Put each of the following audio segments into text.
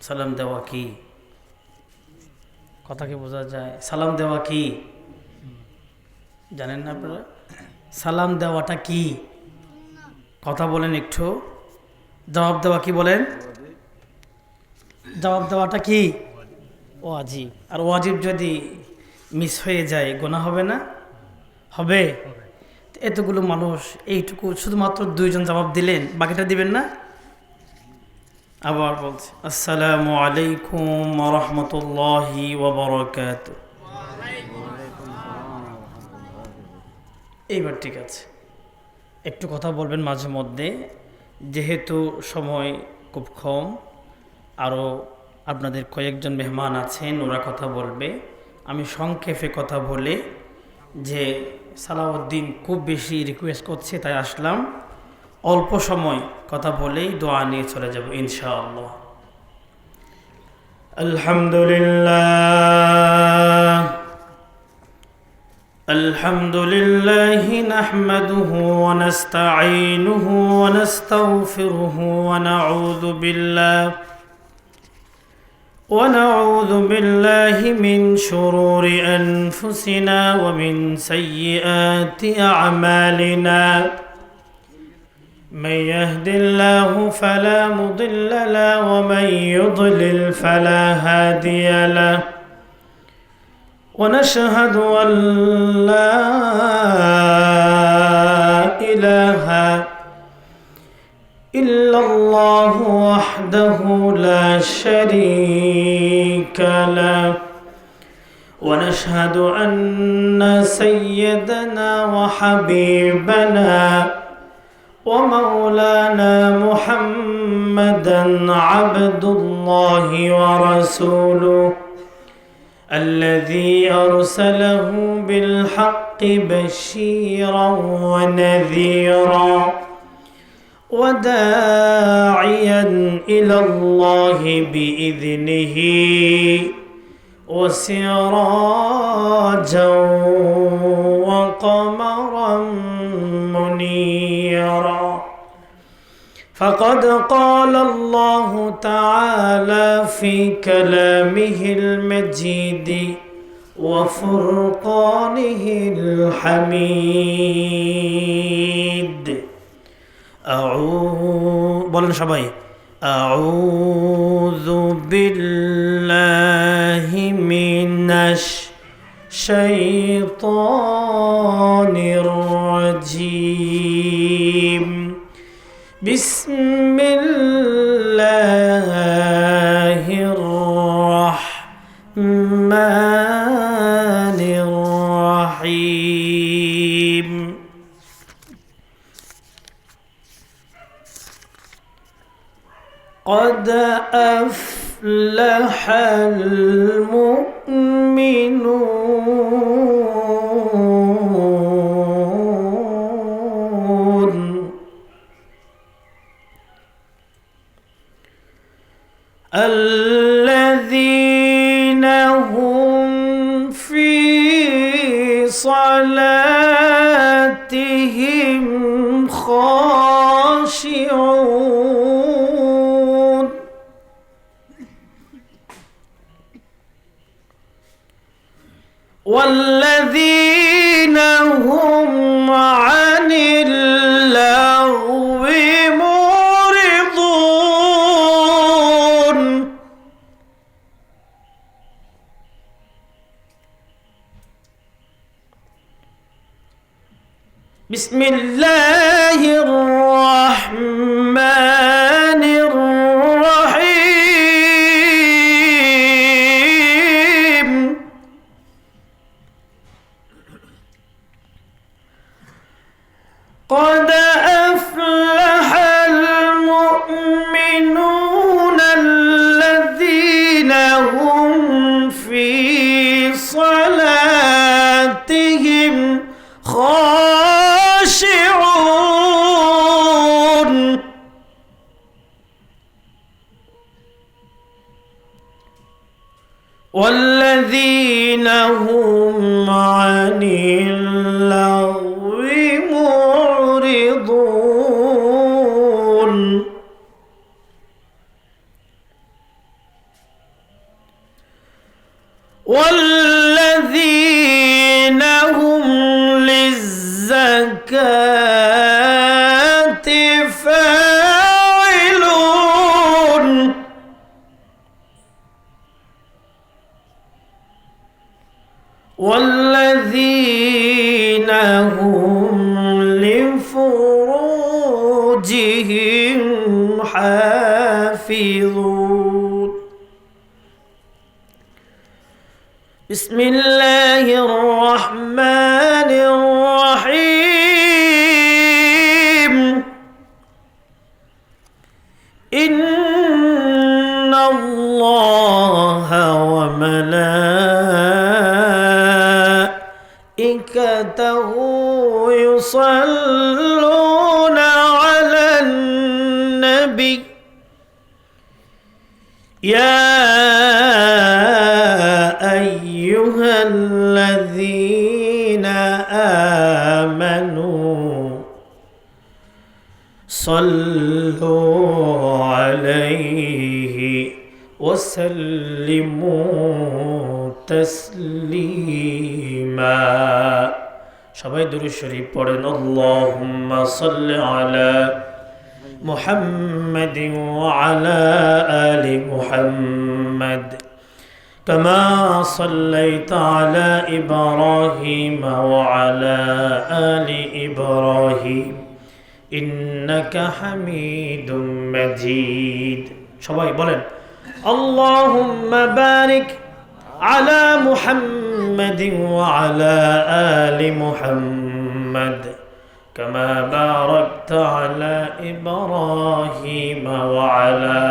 সালাম দেওয়া কি? কথা কি বোঝা যায়? সালাম দেওয়া কি জানেন না আপনারা? সালাম দেওয়াটা কি? কথা বলেন একটু। জবাব দেওয়া কি বলেন? জবাব দেওয়াটা কি? ওয়াজিব। আর ওয়াজিব যদি মিস হয়ে যায় গুনাহ হবে না? হবে। এতগুলো মানুষ এইটুকু শুধুমাত্র দুইজন জবাব দিলেন, বাকিটা দিবেন না? আবার বলছি, আসসালামু আলাইকুম ওয়া রাহমাতুল্লাহি ওয়া বারাকাতুহু। এইবার ঠিক আছে, একটু কথা বলবেন মাঝে মধ্যে, যেহেতু সময় খুব কম, আরও আপনাদের কয়েকজন মেহমান আছেন, ওরা কথা বলবে। আমি সংক্ষেপে কথা বলে, যে সালাউদ্দিন খুব বেশি রিকোয়েস্ট করছে তাই আসলাম, অল্প সময় কথা বলেই দোয়া নিয়ে চলে যাব ইনশাআল্লাহ। আলহামদুলিল্লাহ আলহামদুলিল্লাহি নাহমাদুহু ওয়া নাস্তাঈনুহু ওয়া নাস্তাগফিরুহু ওয়া نعوذ بالله من شرور أنفسنا ومن سيئات أعمالنا. من يهد الله فلا مضل له ومن يضلل فلا هادي له. ونشهد أن لا إله إلا الله وحده لا شريك له. ونشهد أن سيدنا وحبيبنا ومولانا محمدا عبد الله ورسوله الذي أرسله بالحق بشيرا ونذيرا وداعيا إلى الله بإذنه وسراجا وقمرا منيرا. فقد قال الله تعالى في كلامه المجيد وفرقانه الحميد. বলেন সবাই, আউযু বিল্লাহি মিনাশ শাইতানির রাজীম. বিসমিল্লাহির রাহমানির রাহিম. قد أفلح المؤمنون الذين هم في صلاتهم خاشعون والذين هم عن اللغو معرضون. بسم الله الرحمن الرحيم. قد أفلح المؤمنون الذين هم في صلاتهم خاشعون والذين هم عن اللغو معرضون. والذين هم للزكاة فاعلون والذين هم لفروجهم حافظون بسم الله الرحمن الرحيم إن الله وملائكته يصلون على النبي يا أيها الذين آمنوا صلوا عليه وسلموا تسليما সবাই দুরূদ শরীফ পড়েন আল্লাহুম্মা সাল্লি আলা মুহাম্মাদিন ওয়া আলা আলি মুহাম্মাদ كما صليت على إبراهيم وعلى آل إبراهيم إنك حميد مجيد সবাই বলেন اللهم بارك على محمد وعلى آل محمد كما باركت على إبراهيم وعلى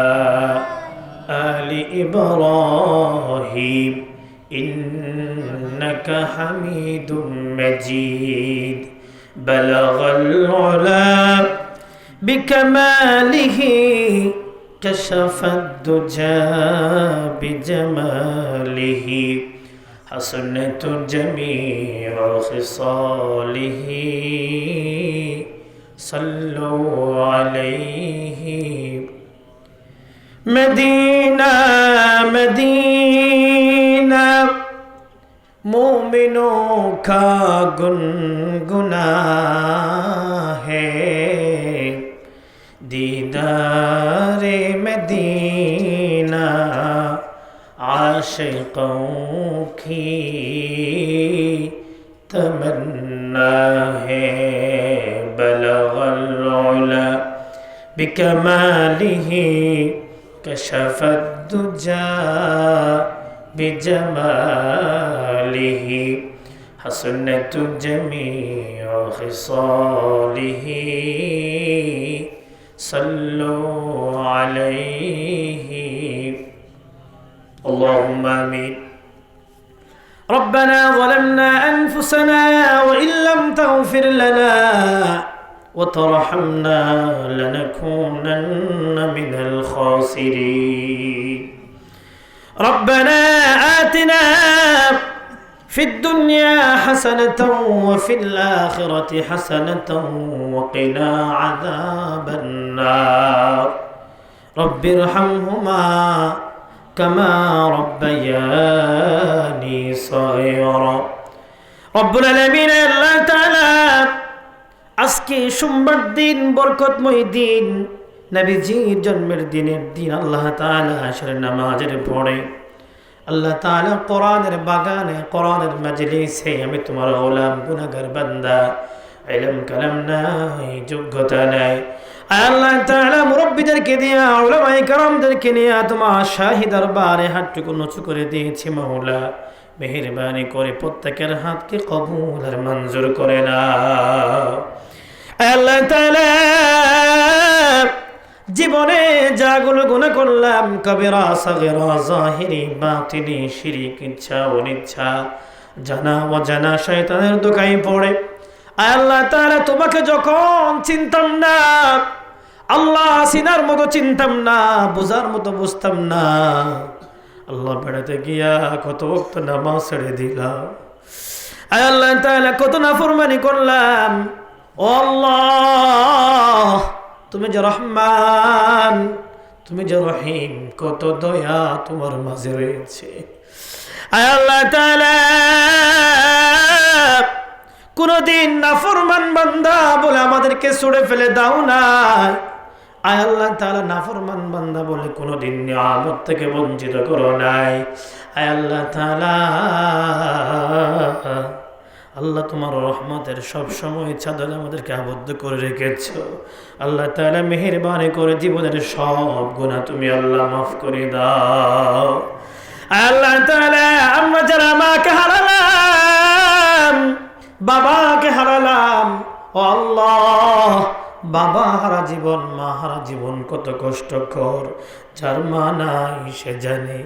آل إبراهيم إنك حميد مجيد بلغ العلا بكماله كشف الدجى بجماله حسنت جميع خصاله صلوا عليه مدینہ مدینہ مومنوں کا گنگنا ہے دیدار مدینہ عاشقوں کی تمنا ہے بلغ العلا بکمالہ كشف الدجى بجماله حسنت جميع خصاله صلوا عليه اللهم آمين ربنا ظلمنا أنفسنا وإن لم تغفر لنا وترحمنا لنكونن من الخاسرين ربنا آتنا في الدنيا حسنة وفي الآخرة حسنة وقنا عذاب النار رب ارحمهما كما ربياني صغيرا رب العالمين الله تعالى আজকে সোমবার দিন বরকতময় দিন নবীজির জন্মের দিনের দিন আল্লাহ তাআলা আসরের নামাজের পরে আল্লাহ তাআলা কোরআনের বাগানে কোরআনের মাজলিসে আমি তোমার গোলাম গুনাহগার বান্দা ইলম কালাম নাই যোগ্যতা নাই আল্লাহ তাআলা মুরব্বিদেরকে দিয়া উলামায়ে কেরামদেরকে নিয়ে তোমার শাহী দরবারে হাতটুকু উঁচু করে দিয়েছি মাওলা মেহেরবানি করে প্রত্যেকের হাতকে কবুল আর মঞ্জুর করে নাও আল্লাহ তাআলা জীবনে যাগুলো গুনাহ করলাম কবিরা সাগীরা জাহিরি বাতিনি শিরক ইচ্ছা অনিচ্ছা জানা অজানা শয়তানের দোকায় পড়ে আল্লাহ তাআলা তোমাকে যখন চিনতাম না আল্লাহ সিনার মতো চিনতাম না বুঝার মতো বুঝতাম না আল্লাহ বেড়াতে গিয়া কত ওয়াক্ত নামাজ ছেড়ে দিলাম আল্লাহ তাআলা কত নাফরমানি করলাম ও আল্লাহ তুমি যে রহমান তুমি যে রহিম কত দয়া তোমার মাঝে রয়েছে আয় আল্লাহ তাআলা কোনদিন নাফরমান বান্দা বলে আমাদেরকে ছুড়ে ফেলে দাও না। আয় আল্লাহ তাআলা নাফরমান বান্দা বলে কোনদিন নিয়ামত থেকে বঞ্চিত করো নাই। আয় আল্লাহ তাআলা আল্লাহ তোমার রহমতের সব সময় চাদরে আমাদেরকে আবদ্ধ করে রেখেছো। আল্লাহ তাআলা মেহেরবানি করে জীবনের সব গুনাহ তুমি আল্লাহ মাফ করে দাও। আল্লাহ তাআলা আমরা যারা মাকে হারালাম, বাবাকে হারালাম, ও আল্লাহ বাবা হারা জীবন, মা হারা জীবন কত কষ্টকর। যার মা নাই সে জানে,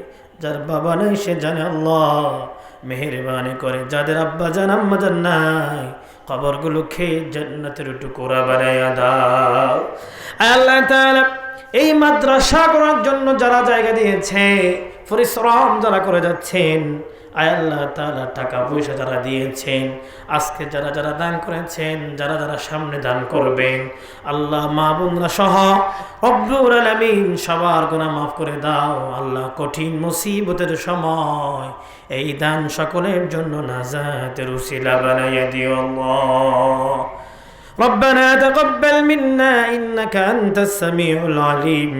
যার বাবা নাই সে জানে। আল্লাহ মেহেরবানি করে যাদের আব্বা জান আম্মা জান নাই কবরগুলো খেয়ে জান্নাতের টুকরা বানাইয়া দাও। আল্লাহ তাআলা এই মাদ্রাসা করার জন্য যারা জায়গা দিয়েছে, পরিশ্রম যারা করে যাচ্ছেন, আয় আল্লাহ তাআলা টাকা পয়সা যারা দিয়েছেন, আজকে যারা যারা দান করেছেন, যারা যারা সামনে দান করবেন, আল্লাহ মা বোনরা সহ রব্বুল আলামিন সবার গুনাহ মাফ করে দাও। আল্লাহ কঠিন মুসিবতের সময় এই দান সকলের জন্য নাজাতের উসিলা বানাইয়া দিও আল্লাহ। ربنا تقبل منا إنك أنت السميع العليم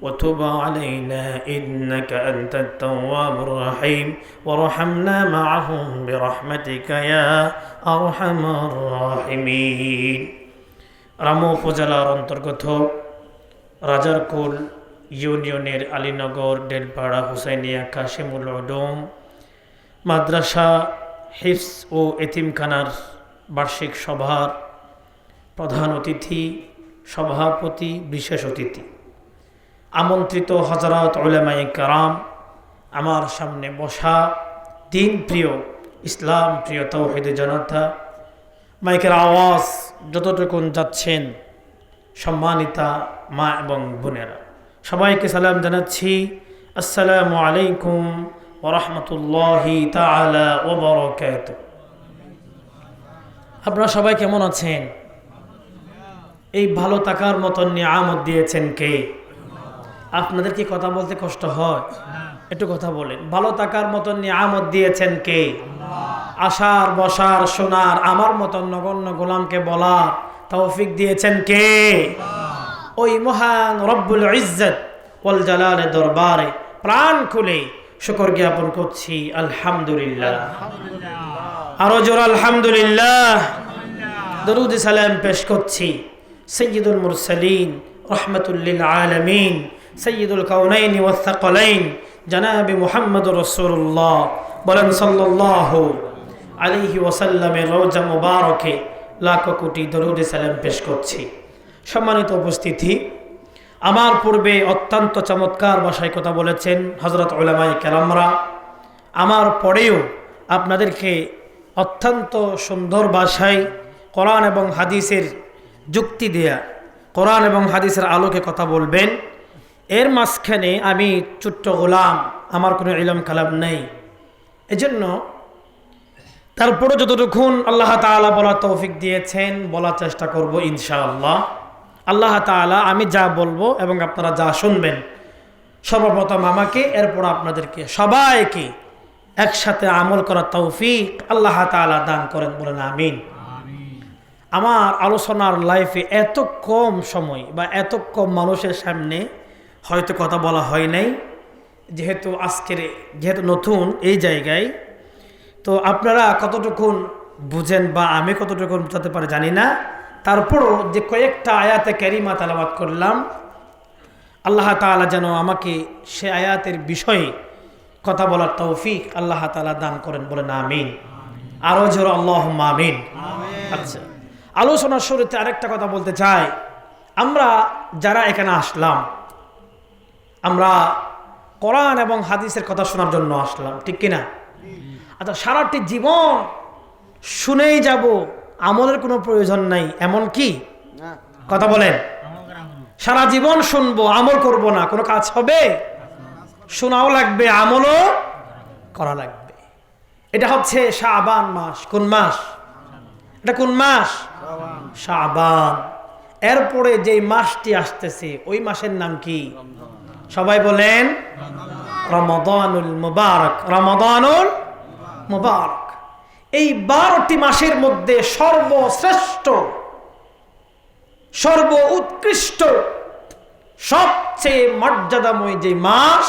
وتب علينا إنك أنت التواب الرحيم وارحمنا معهم برحمتك يا أرحم الراحمين। রামু উপজেলার অন্তর্গত রাজারকুল ইউনিয়নের আলীনগর ডেলপাড়া হুসাইনিয়া কাশিমুল উলুম মাদ্রাসা হিফজ ও এতিমখানার বার্ষিক সভার প্রধান অতিথি, সভাপতি, বিশেষ অতিথি, আমন্ত্রিত হযরত উলামায়ে কেরাম, আমার সামনে বসা দিন প্রিয়, ইসলাম প্রিয় তাওহীদের জনতা, মাইকের আওয়াজ যতটুকুন যাচ্ছেন, সম্মানিতা মা এবং বোনেরা, সবাইকে সালাম জানাচ্ছি। আসসালামু আলাইকুম ওয়া রাহমাতুল্লাহি তাআলা ওয়া বারাকাতুহু। আপনারা সবাই কেমন আছেন? এই ভালো থাকার মতন নিয়ামত দিয়েছেন কে? আপনাদের কি কথা বলতে কষ্ট হয়? একটু কথা বলেন। ভালো থাকার মতন নিয়ামত দিয়েছেন কে? আসার বসার শোনার আমার মতন নগণ্য গোলামকে বলার তৌফিক দিয়েছেন কে? ওই মহান রব্বুল ইজ্জত ওয়াল জালালের দরবারে প্রাণ খুলে শুকর জ্ঞাপন করছি আলহামদুলিল্লাহ। আরো জোর আলহামদুলিল্লাহ। দরুদ সালাম পেশ করছি সৈয়দুল মুরসালিন রহমাতুল লিল আলামিন সৈয়দুল কাউনাইন ওয়াস সাকালাইন জনাবে মুহাম্মদুর রাসূলুল্লাহ বলেন সাল্লাল্লাহু আলাইহি ওয়াসাল্লামের রওজা মুবারকে লাখো কোটি দরুদ সালাম পেশ করছি। সম্মানিত উপস্থিতি, আমার পূর্বে অত্যন্ত চমৎকার ভাষায় কথা বলেছেন হযরত উলামায়ে কেরামরা। আমার পরেও আপনাদেরকে অত্যন্ত সুন্দর ভাষায় কোরআন এবং হাদিসের যুক্তি দেয়া, কোরআন এবং হাদিসের আলোকে কথা বলবেন। এর মাঝখানে আমি ছোট্ট গোলাম, আমার কোনো ইলম কালাম নেই, এজন্য তারপরও যতটুকুন আল্লাহ তাআলা বলার তৌফিক দিয়েছেন বলার চেষ্টা করব ইনশাআল্লাহ। আল্লাহ তাআলা আমি যা বলবো এবং আপনারা যা শুনবেন, সর্বপ্রথম আমাকে, এরপর আপনাদেরকে সবাইকে একসাথে আমল করার তৌফিক আল্লাহ তাআলা দান করেন, বলেন আমিন। আমার আলোচনার লাইফে এত কম সময় বা এত কম মানুষের সামনে হয়তো কথা বলা হয় নাই, যেহেতু নতুন এই জায়গায়, তো আপনারা কতটুকুন বুঝেন বা আমি কতটুকুন বুঝাতে পারি জানি না। তারপরও যে কয়েকটা আয়াতে কারিমা তেলাওয়াত করলাম, আল্লাহ তাআলা যেন আমাকে সে আয়াতের বিষয়ে কথা বলার তৌফিক আল্লাহ তাআলা দান করেন, বলেন আমিন। আরো জোরে আল্লাহুম্মা আমিন। আচ্ছা, আলোচনার শুরুতে আরেকটা কথা বলতে চাই। আমরা যারা এখানে আসলাম, আমরা কোরআন এবং হাদিসের কথা শোনার জন্য আসলাম, ঠিক কিনা? আচ্ছা, সারাটি জীবন শুনেই যাব, আমলের কোনো প্রয়োজন নাই, এমন কি কথা বলেন? সারা জীবন শুনবো, আমল করব না, কোনো কাজ হবে? শোনাও লাগবে, আমলও করা লাগবে। এটা হচ্ছে শাবান মাস। কোন মাস এটা? কোন মাস? শাবান। এরপরে যে মাসটি আসতেছে ওই মাসের নাম কি? সবাই বলেন রমাদানুল মুবারক, রমাদানুল মুবারক। এই 12টি মাসের মধ্যে সর্বশ্রেষ্ঠ, সর্ব উৎকৃষ্ট, সবচেয়ে মর্যাদাময় যে মাস,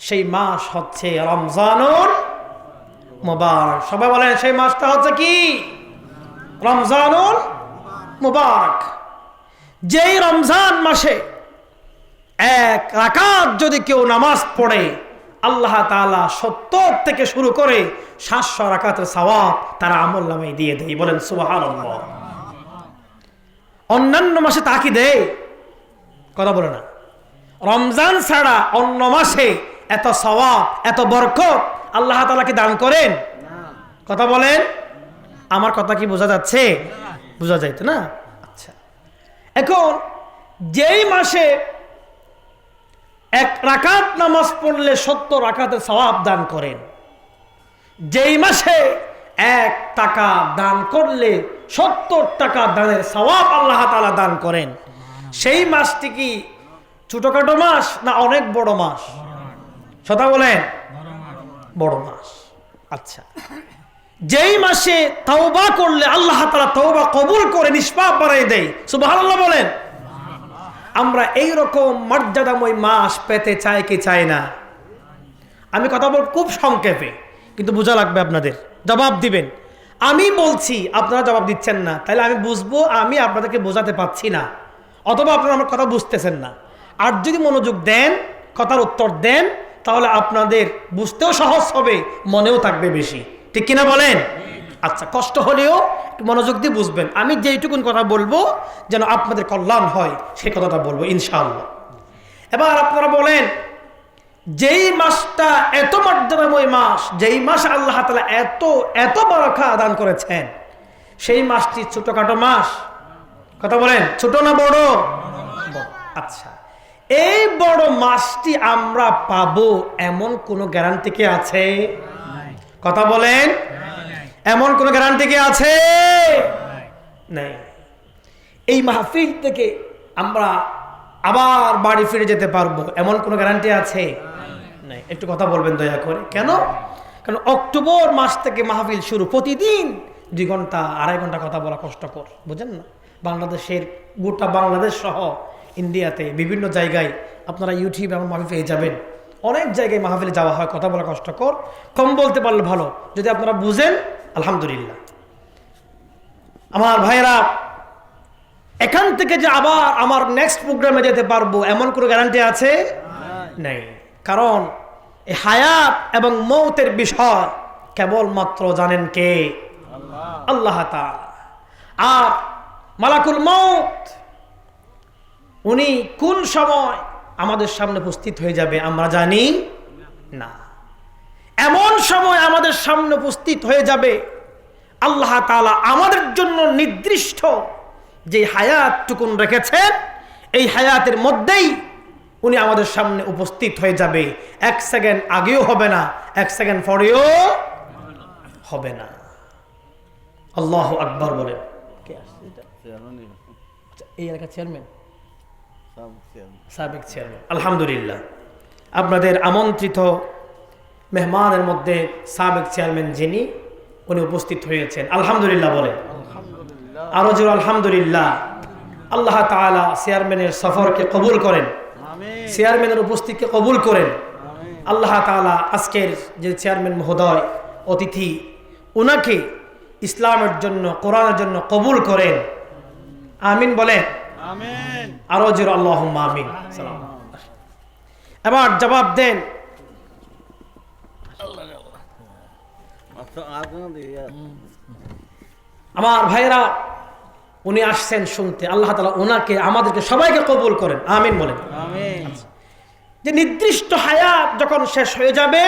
সেই মাস হচ্ছে রমজানুল মুবারক। সবাই বলেন সেই মাসটা হচ্ছে কি? রমজানুল মুবারক। যেই রমজান মাসে এক রাকাত যদি কেউ নামাজ পড়ে, আল্লাহ তাআলা 70 থেকে শুরু করে 700 রাকাতের সওয়াব তারা আমলনামায় দিয়ে দেয়। বলেন সুবহানাল্লাহ। অন্যান্য মাসে তা কি দেয়? কথা বলে না। রমজান ছাড়া অন্য মাসে এত সওয়াব, এত বরকত আল্লাহ তাআলা কি দান করেন? কথা বলেন। আমার কথা কি বোঝা যাচ্ছে? বোঝা যাইতো না? আচ্ছা, এখন যেই মাসে এক রাকাত নামাজ পড়লে 70 রাকাতের সওয়াব দান করেন, যেই মাসে 1 টাকা দান করলে 70 টাকা দানের সওয়াব আল্লাহ তাআলা দান করেন, সেই মাসটি কি ছোটখাটো মাস না অনেক বড় মাস? কথা বলেন। বড় মাস। আচ্ছা, যেই মাসে তওবা করলে আল্লাহ তাআলা তওবা কবুল করে নিষ্পাপ বানাই দেয়। সুবহানাল্লাহ বলেন। আমরা এই রকম মর্যাদাময় মাস পেতে চাই কি চাই না? আমি কথা বল খুব সংক্ষেপে, কিন্তু বোঝা লাগবে আপনাদের, জবাব দিবেন। আমি বলছি, আপনারা জবাব দিচ্ছেন না, তাহলে আমি বুঝবো আমি আপনাদেরকে বোঝাতে পারছি না, অথবা আপনারা আমার কথা বুঝতেছেন না। আর যদি মনোযোগ দেন, কথার উত্তর দেন, তাহলে আপনাদের বুঝতেও সহজ হবে, মনেও থাকবে বেশি। ঠিক কিনা বলেন? আচ্ছা, কষ্ট হলেও মনোযোগ দিয়ে বুঝবেন। আমি যেইটুকুন কথা বলবো যেন আপনাদের কল্যাণ হয়, সেই কথাটা বলবো ইনশাআল্লাহ। এবার আপনারা বলেন, যেই মাসটা এত মর্যাদাময় মাস, যেই মাস আল্লাহ তাআলা এত এত বারাকা দান করেছেন, সেই মাসটি ছোটখাটো মাস? কথা বলেন, ছোট না বড়? আচ্ছা, এই বড় মাসটি আমরা পাবো এমন কোনো গ্যারান্টি কি আছে? কথা বলেন, এমন কোনো গ্যারান্টি কি আছে? নাই। এই মাহফিল থেকে আমরা আবার বাড়ি ফিরে যেতে পারবো এমন কোনো গ্যারান্টি আছে? নাই। একটু কথা বলবেন দয়া করে। কেন? কারণ অক্টোবর মাস থেকে মাহফিল শুরু, প্রতিদিন 2 ঘন্টা 2.5 ঘন্টা কথা বলা কষ্টকর, বুঝেন না? বাংলাদেশের গোটা বাংলাদেশ সহ ইন্ডিয়াতে বিভিন্ন জায়গায় আপনারা ইউটিউবে আমার মাহফিল পেয়ে যাবেন। অনেক জায়গায় মাহফিলে যাওয়া হয়, কথা বলা কষ্টকর, কম বলতে পারলে ভালো। যদি আপনারা বুঝেন আলহামদুলিল্লাহ। আমার ভাইরা, এখান থেকে যে আবার আমার নেক্সট প্রোগ্রামে যেতে পারবো এমন কোনো গ্যারান্টি আছে? নেই। কারণ এই হায়াত এবং মৌতের বিষয় কেবলমাত্র জানেন কে? আল্লাহ তাআলা। আর মালাকুল মৌত উনি কোন সময় আমাদের সামনে উপস্থিত হয়ে যাবে আমরা জানি না। এমন সময় আমাদের সামনে উপস্থিত হয়ে যাবে, আল্লাহ তাআলা আমাদের জন্য নির্দিষ্ট যে হায়াতটুকুন রেখেছেন, এই হায়াতের মধ্যেই উনি আমাদের সামনে উপস্থিত হয়ে যাবে। 1 সেকেন্ড আগেও হবে না, 1 সেকেন্ড পরেও হবে না। আল্লাহু আকবার বলে। কে আসছে এটা? আচ্ছা, এই এলাকার চেয়ারম্যান, সাবেক চেয়ারম্যান। আলহামদুলিল্লাহ, আপনাদের আমন্ত্রিত মেহমানের মধ্যে সাবেক চেয়ারম্যান যিনি, উনি উপস্থিত হয়েছেন। আলহামদুলিল্লাহ বলে। আরো জোর আলহামদুলিল্লাহ। আল্লাহ তাআলা চেয়ারম্যানের সফরকে কবুল করেন, চেয়ারম্যানের উপস্থিতিকে কবুল করেন। আল্লাহ তাআলা আজকের যে চেয়ারম্যান মহোদয় অতিথি, উনাকে ইসলামের জন্য, কোরআনের জন্য কবুল করেন। আমিন বলে। আরো জোর আল্লাহুম্মা আমিন। এবার জবাব দেন। আমার ভাইরা, উনি আসছেন শুনতে, আল্লাহ তাআলা ওনাকে আমাদেরকে সবাইকে কবুল করেন। আমিন বলেন। যে নির্দিষ্ট হায়াত যখন শেষ হয়ে যাবে,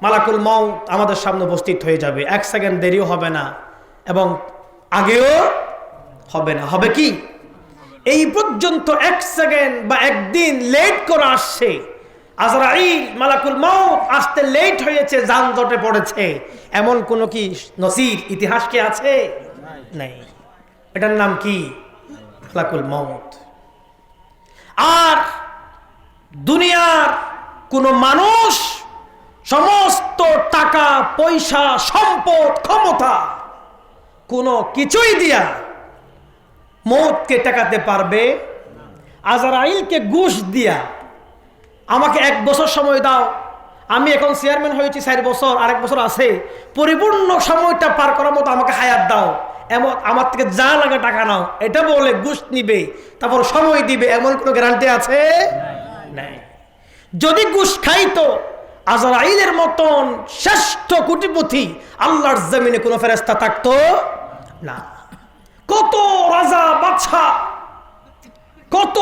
মালাকুল মউত আমাদের সামনে উপস্থিত হয়ে যাবে। 1 সেকেন্ড দেরিও হবে না এবং আগেও হবে না। হবে কি? এই পর্যন্ত 1 সেকেন্ড বা 1 দিন লেট করে আসছে আজরাইল, মালাকুল মউত আসতে লেট হয়েছে, যানজটে পড়েছে, এমন কোন কি নসির ইতিহাস কি আছে? নাই। এটার নাম কি? মালাকুল মউত। আর দুনিয়ার কোন মানুষ সমস্ত টাকা পয়সা সম্পদ ক্ষমতা কোনো কিছুই দিয়া মৌতকে ঠেকাতে পারবে? আজরাইলকে ঘুষ দিয়া আমাকে 1 বছর সময় দাও, আমি এখন চেয়ারম্যান হয়েছি 4 বছর, আরেক বছর আছে, পরিপূর্ণ সময়টা পার করার মতো আমাকে হায়াত দাও, এমন আমার থেকে যা লাগে টাকা নাও, এটা বলে ঘুষ নিবে, তারপর সময় দিবে, এমন কোনো গ্যারান্টি আছে? নাই। যদি ঘুষ খাইতো আজরাইলের মতন শ্রেষ্ঠ কোটিপতি আল্লাহর জমিনে কোনো ফেরেশতা থাকতো না। কত রাজা বাদশা, কত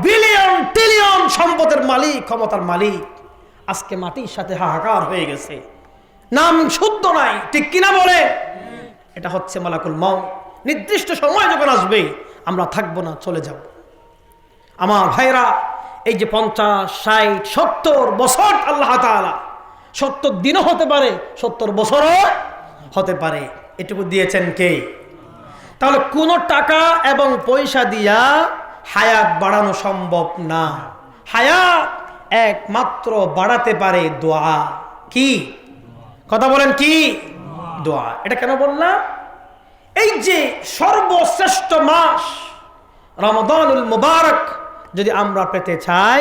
বিলিয়ন ট্রিলিয়ন সম্পদের মালিক, ক্ষমতার মালিক আজকে মাটির সাথে হাহাকার হয়ে গেছে, নাম শুদ্ধ নাই, ঠিক কিনা বলে? এটা হচ্ছে মালাকুল মউত। নির্দিষ্ট সময় যখন আসবে আমরা থাকবো না, চলে যাব। আমার ভাইরা, এই যে 50, 60, 70 বছর আল্লাহ তাআলা 70 দিনও হতে পারে, 70 বছরও হতে পারে, এটুকু দিয়েছেন কে? তাহলে কোনো টাকা এবং পয়সা দিয়া হায়াত বাড়ানো সম্ভব না। হায়াত একমাত্র বাড়াতে পারে দোয়া। কি কথা বলেন? কি দোয়া। এটা কেন বললাম? এই যে সর্বশ্রেষ্ঠ মাস রমাদানুল মুবারক যদি আমরা পেতে চাই,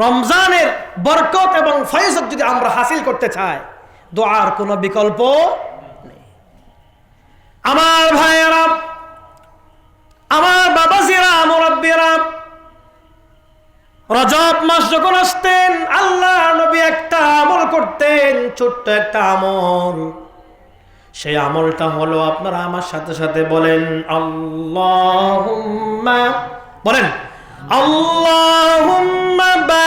রমজানের বরকত এবং ফয়জত যদি আমরা হাসিল করতে চাই, দোয়ার কোনো বিকল্প নেই। আমার ভাইয়েরা, আমার বাবাজিরা, মুরব্বিরা, রজব মাস যখন আসতেন আল্লাহ নবী একটা আমল করতেন, ছোট্ট একটা আমল। সেই আমলটা হলো, আপনারা আমার সাথে সাথে বলেন আল্লাহুম্মা, বলেন আল্লাহুম্মা